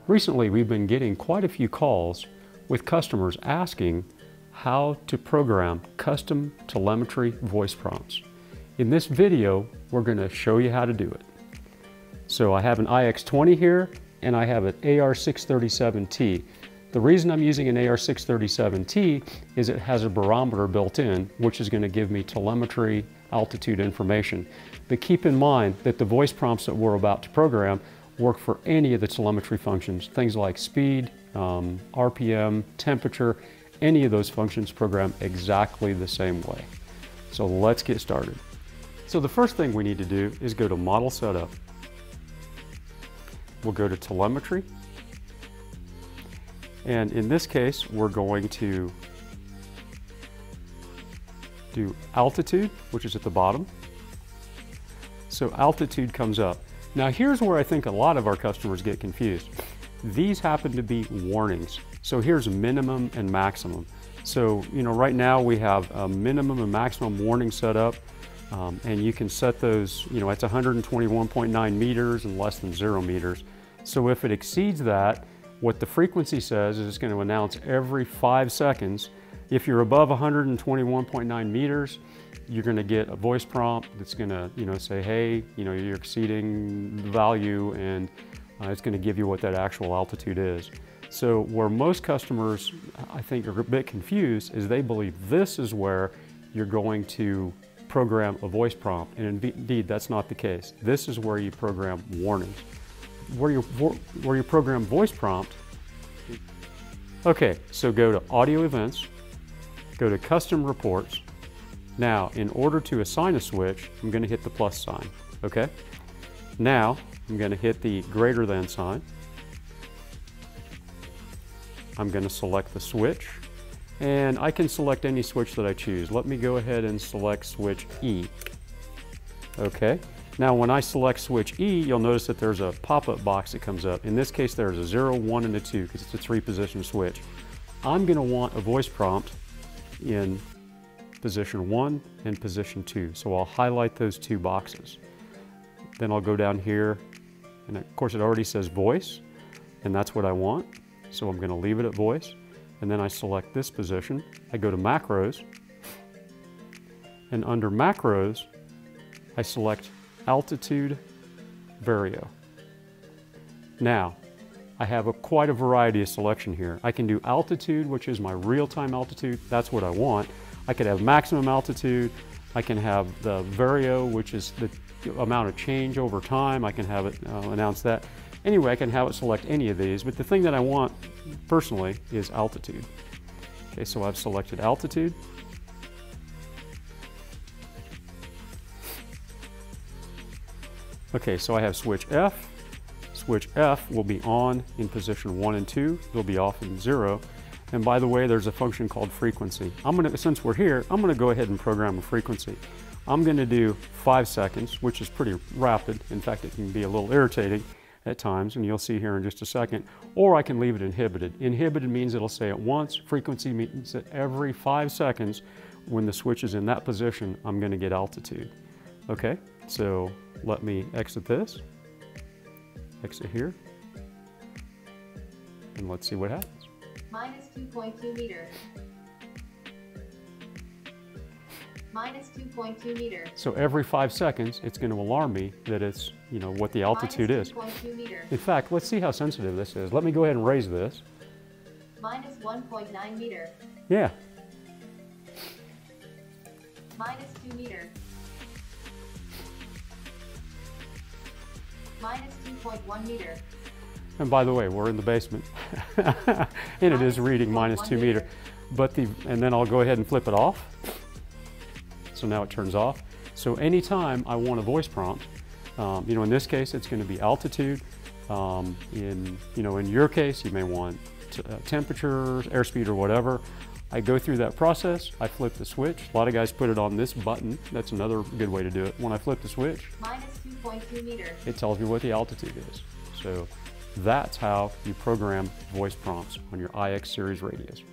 Recently, we've been getting quite a few calls with customers asking how to program custom telemetry voice prompts. In this video, we're going to show you how to do it. So I have an iX20 here and I have an AR637T. The reason I'm using an AR637T is it has a barometer built in, which is going to give me telemetry altitude information. But keep in mind that the voice prompts that we're about to program work for any of the telemetry functions, things like speed, RPM, temperature, any of those functions program exactly the same way. So let's get started. So the first thing we need to do is go to Model Setup. We'll go to Telemetry. And in this case, we're going to do Altitude, which is at the bottom. So altitude comes up. Now here's where I think a lot of our customers get confused. These happen to be warnings. So here's minimum and maximum. So, right now we have a minimum and maximum warning set up, and you can set those, it's 121.9 meters and less than 0 meters. So if it exceeds that, what the frequency says is it's going to announce every 5 seconds. If you're above 121.9 meters, you're going to get a voice prompt that's going to, say, hey, you're exceeding the value, and it's going to give you what that actual altitude is. So where most customers, I think, are a bit confused is they believe this is where you're going to program a voice prompt, and indeed that's not the case. This is where you program warnings. Where you program voice prompt, okay, so go to Audio Events, go to Custom Reports. Now, in order to assign a switch, I'm going to hit the plus sign, okay? Now, I'm going to hit the greater than sign. I'm going to select the switch, and I can select any switch that I choose. Let me go ahead and select switch E. Okay, now when I select switch E, you'll notice that there's a pop-up box that comes up. In this case, there's a 0, 1, and a 2 because it's a 3-position switch. I'm going to want a voice prompt in position 1 and position 2. So I'll highlight those 2 boxes. Then I'll go down here, and of course it already says voice, and that's what I want. So I'm going to leave it at voice, and then I select this position. I go to macros, and under macros, I select altitude vario. Now, I have quite a variety of selection here. I can do altitude, which is my real-time altitude. That's what I want. I could have maximum altitude. I can have the vario, which is the amount of change over time. I can have it announce that. Anyway, I can have it select any of these, but the thing that I want personally is altitude. Okay, so I've selected altitude. Okay, so I have switch F. Switch F will be on in position 1 and 2. They'll be off in 0. And by the way, there's a function called frequency. Since we're here, I'm gonna go ahead and program a frequency. I'm gonna do 5 seconds, which is pretty rapid. In fact, it can be a little irritating at times, and you'll see here in just a second. Or I can leave it inhibited. Inhibited means it'll say it once. Frequency means that every 5 seconds, when the switch is in that position, I'm gonna get altitude. Okay, so let me exit this. Exit here. And let's see what happens. Minus 2.2 meters. Minus 2.2 meters. So every 5 seconds, it's going to alarm me that it's, what the altitude is. In fact, let's see how sensitive this is. Let me go ahead and raise this. Minus 1.9 meters. Yeah. Minus 2 meters. Minus 2.1 meters. And by the way, we're in the basement, and it is reading minus 2 meters. And then I'll go ahead and flip it off. So now it turns off. So anytime I want a voice prompt, in this case, it's going to be altitude. In your case, you may want temperature, airspeed, or whatever. I go through that process. I flip the switch. A lot of guys put it on this button. That's another good way to do it. When I flip the switch, minus 2.2 meters. It tells me what the altitude is. So that's how you program voice prompts on your iX series radios.